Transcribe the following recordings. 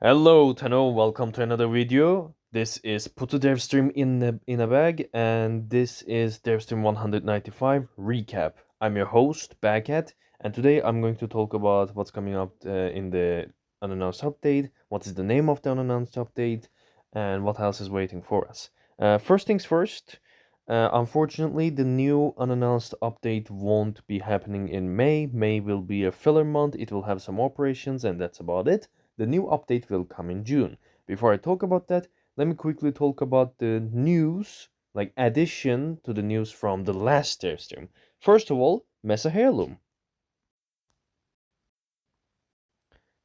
Hello, Tenno. Welcome to another video. This is Put to Devstream in a bag, and this is Devstream 195 recap. I'm your host, BagHead, and today I'm going to talk about what's coming up in the unannounced update, what is the name of the unannounced update, and what else is waiting for us. First things first. Unfortunately, the new unannounced update won't be happening in May. May will be a filler month. It will have some operations, and that's about it. The new update will come in June. Before I talk about that, let me quickly talk about the news, like addition to the news from the last Devstream. First of all, Mesa Heirloom.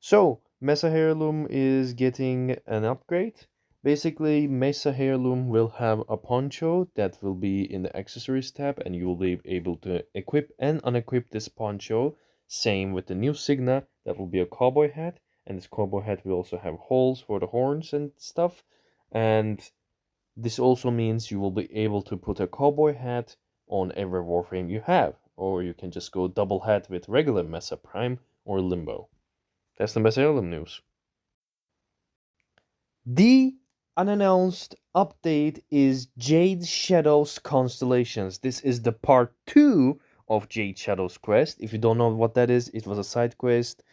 So, Mesa Heirloom is getting an upgrade. Basically, Mesa Heirloom will have a poncho that will be in the accessories tab, and you will be able to equip and unequip this poncho. Same with the new Signa, that will be a cowboy hat, and this cowboy hat will also have holes for the horns and stuff. And this also means you will be able to put a cowboy hat on every Warframe you have, or you can just go double hat with regular Mesa Prime or Limbo. That's the Mesa Heirloom news. The unannounced update is Jade Shadow's Constellations. This is the part 2 of Jade Shadow's quest. If you don't know what that is, it was a side quest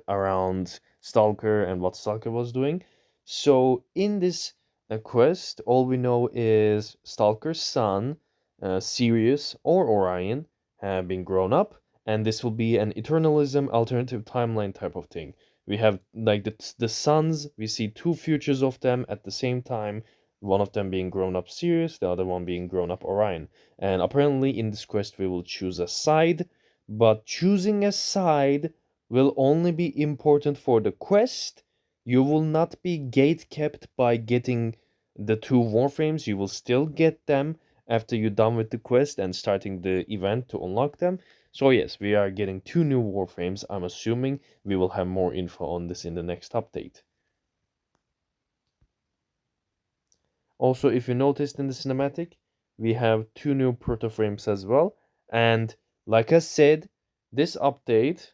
around Stalker and what Stalker was doing. So, in this quest, all we know is Stalker's son, Sirius or Orion, have been grown up, and this will be an Eternalism alternative timeline type of thing. We have like the sons. We see two futures of them at the same time. One of them being grown up Sirius, the other one being grown up Orion. And apparently, in this quest, we will choose a side. But choosing a side will only be important for the quest. You will not be gate kept by getting the two warframes. You will still get them after you're done with the quest and starting the event to unlock them. So yes, we are getting two new warframes. I'm assuming we will have more info on this in the next update. Also, if you noticed in the cinematic, we have two new protoframes as well. And like I said, this update,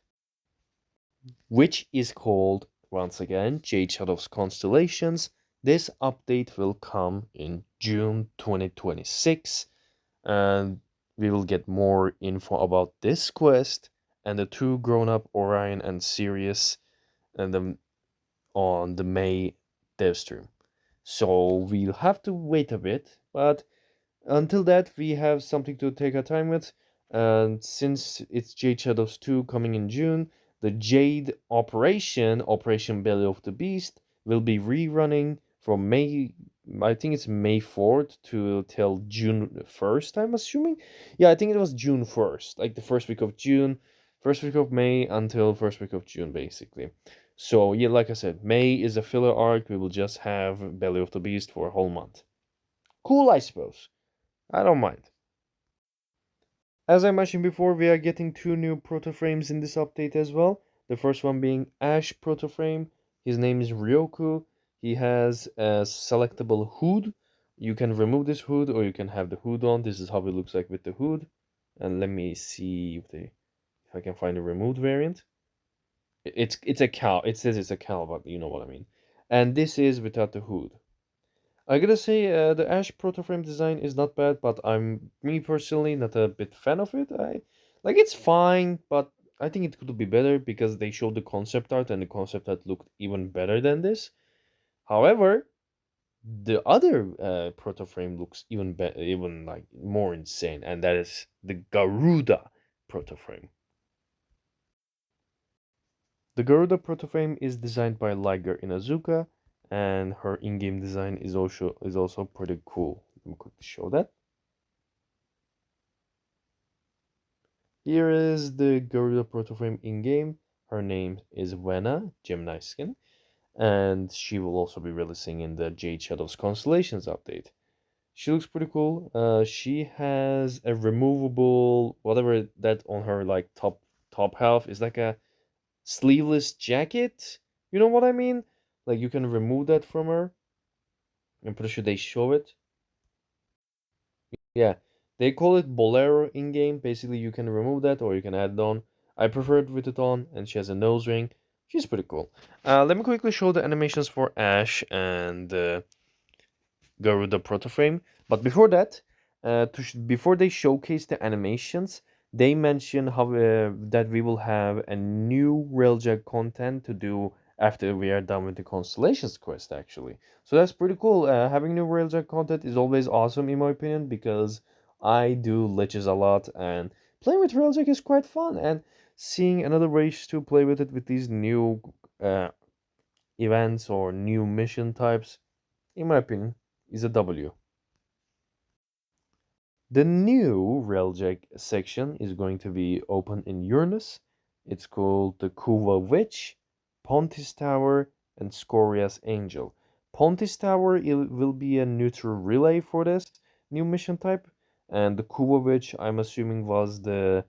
which is called once again Jade Shadow's Constellations, this update will come in June 2026, and we will get more info about this quest and the two grown-up Orion and Sirius and on the May Devstream. So we'll have to wait a bit, but until that, we have something to take our time with. And since it's Jade Shadows 2 coming in June, the Jade Operation Belly of the Beast, will be rerunning from May. I think it's May 4th to till June 1st, I'm assuming. Yeah, I think it was June 1st, like the first week of June, first week of May until first week of June, basically. So, yeah, like I said, May is a filler arc. We will just have Belly of the Beast for a whole month. Cool, I suppose. I don't mind. As I mentioned before, we are getting two new protoframes in this update as well. The first one being Ash protoframe. His name is Ryoku. He has a selectable hood. You can remove this hood or you can have the hood on. This is how it looks like with the hood. And let me see if I can find a removed variant. It's a cow. It says it's a cow, but you know what I mean. And this is without the hood. I gotta say, the Ash protoframe design is not bad, but me personally, not a bit fan of it. It's fine, but I think it could be better because they showed the concept art and the concept art looked even better than this. However, the other protoframe looks even better, even like more insane, and that is the Garuda protoframe. The Garuda protoframe is designed by Liger Inazuka, and her in-game design is also pretty cool. Let me quickly show that. Here is the Garuda protoframe in-game. Her name is Wena, Gemini skin, and she will also be releasing in the Jade Shadows Constellations update. She looks pretty cool. She has a removable whatever that on her like top half is like a sleeveless jacket. You know what I mean? Like you can remove that from her. I'm pretty sure they show it. Yeah, they call it Bolero in game. Basically, you can remove that or you can add it on. I prefer it with it on, and she has a nose ring. She's pretty cool. Let me quickly show the animations for Ash and Garuda Protoframe. But before that, before they showcase the animations, they mention how that we will have a new Railjack content to do after we are done with the Constellations quest, actually. So that's pretty cool. Having new Railjack content is always awesome, in my opinion, because I do liches a lot, and playing with Railjack is quite fun. And seeing another race to play with it with these new uh, events or new mission types, in my opinion, is a W. The new Railjack section is going to be open in Uranus. It's called the Kuva Witch, Pontis Tower, and Scoria's Angel. Pontis Tower will be a neutral relay for this new mission type, and the Kuva Witch, I'm assuming, was the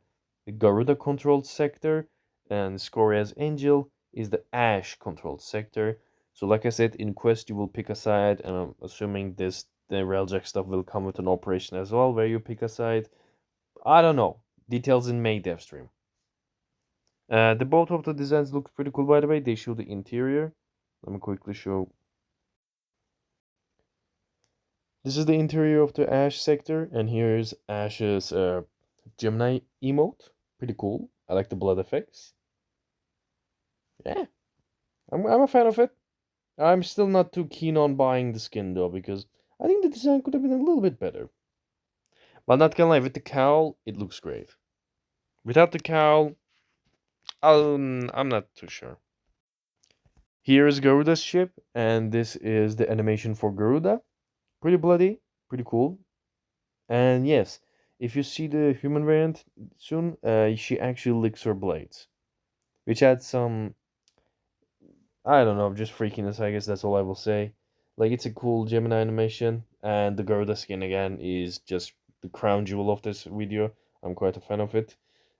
Garuda controlled sector, and Scoria's Angel is the Ash controlled sector. So, like I said, in Quest, you will pick a side, and I'm assuming the Railjack stuff will come with an operation as well, where you pick a side. I don't know. Details in May Devstream. The both of the designs look pretty cool, by the way. They show the interior. Let me quickly show. This is the interior of the Ash sector, and here's Ash's Gemini emote. Pretty cool. I like the blood effects. Yeah, I'm a fan of it. I'm still not too keen on buying the skin though, because I think the design could have been a little bit better. But not gonna lie, with the cowl, it looks great. Without the cowl, I'm not too sure. Here is Garuda's ship, and this is the animation for Garuda. Pretty bloody, pretty cool. And yes, if you see the human variant soon, she actually licks her blades, which adds some, I don't know, just freakiness, I guess that's all I will say. Like, it's a cool Gemini animation, and the Garuda skin again is just the crown jewel of this video. I'm quite a fan of it.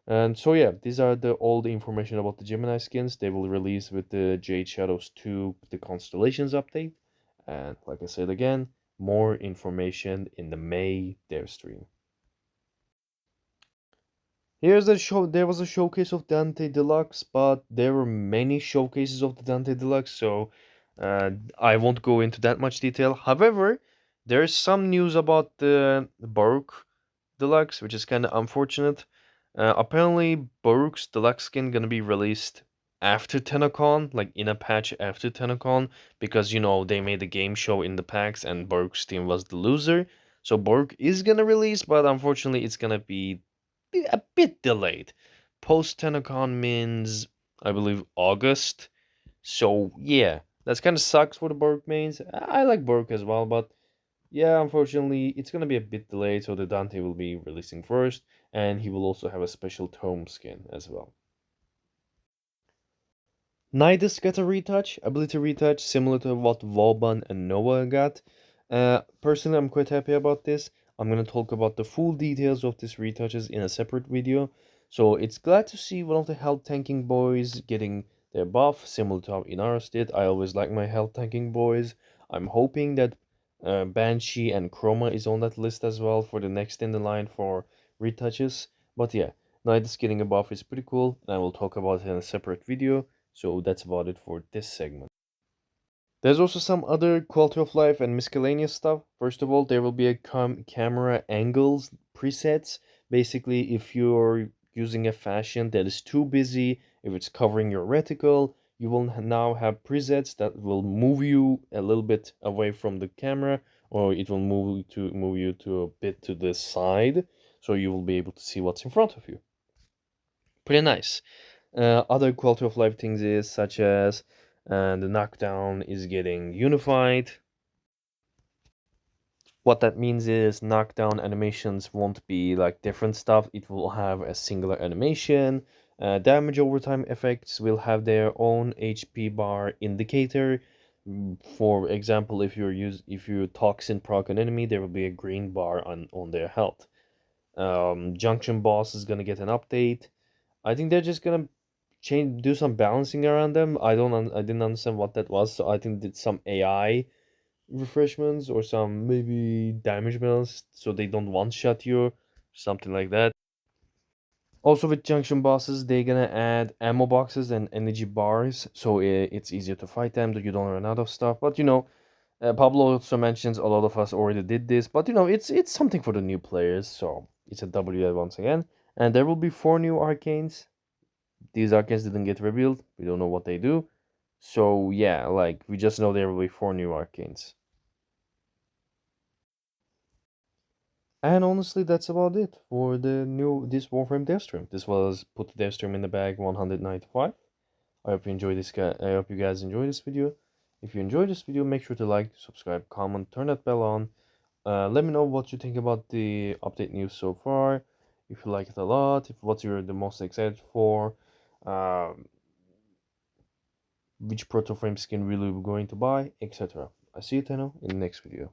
And so yeah, these are all the information about the Gemini skins. They will release with the Jade Shadows 2, the Constellations update. And like I said again, more information in the May dev stream. Here's the show. There was a showcase of Dante Deluxe, but there were many showcases of the Dante Deluxe, so I won't go into that much detail. However, there's some news about the Baruch Deluxe, which is kind of unfortunate. Apparently, Baruch's Deluxe skin gonna be released after TennoCon, like in a patch after TennoCon, because they made a game show in the packs and Baruch's team was the loser. So Baruch is gonna release, but unfortunately, it's gonna be a bit delayed. Post TennoCon means, I believe, August. So yeah, that's kind of sucks for the Baruch mains. I like Baruch as well, but yeah, unfortunately, it's gonna be a bit delayed, so the Dante will be releasing first, and he will also have a special tome skin as well. Nidus got a retouch, ability retouch, similar to what Vauban and Noah got. Personally, I'm quite happy about this. I'm gonna talk about the full details of these retouches in a separate video. So it's glad to see one of the health tanking boys getting their buff, similar to how Inaros did. I always like my health tanking boys. I'm hoping that Banshee and Chroma is on that list as well for the next in the line for retouches. But yeah, Nidus getting a buff is pretty cool, and I will talk about it in a separate video. So that's about it for this segment. There's also some other quality of life and miscellaneous stuff. First of all, there will be a camera angles presets. Basically, if you're using a fashion that is too busy, if it's covering your reticle, you will now have presets that will move you a little bit away from the camera, or it will move you to a bit to the side, so you will be able to see what's in front of you. Pretty nice. Other quality of life things is such as the knockdown is getting unified. What that means is knockdown animations won't be like different stuff. It will have a singular animation. Damage over time effects will have their own HP bar indicator. For example, if you toxin proc an enemy, there will be a green bar on their health. Junction boss is gonna get an update. I think they're just gonna do some balancing around them. I didn't understand what that was, so I think did some AI refreshments or some maybe damage balance so they don't one shot you, something like that. Also with junction bosses, they're gonna add ammo boxes and energy bars, so it's easier to fight them, that you don't run out of stuff. But Pablo also mentions a lot of us already did this, but it's something for the new players, so it's a W once again. And there will be 4 new arcanes. These arcanes didn't get revealed. We don't know what they do. So yeah, like we just know there will be 4 new arcanes. And honestly, that's about it for this Warframe Devstream. This was Put the Devstream in the Bag 195. I hope you enjoy this guy. I hope you guys enjoy this video. If you enjoyed this video, make sure to like, subscribe, comment, turn that bell on. Let me know what you think about the update news so far. If you like it a lot, if what you're the most excited for, um, which proto frame skin really we're going to buy, etc. I see you, Tenno, in the next video.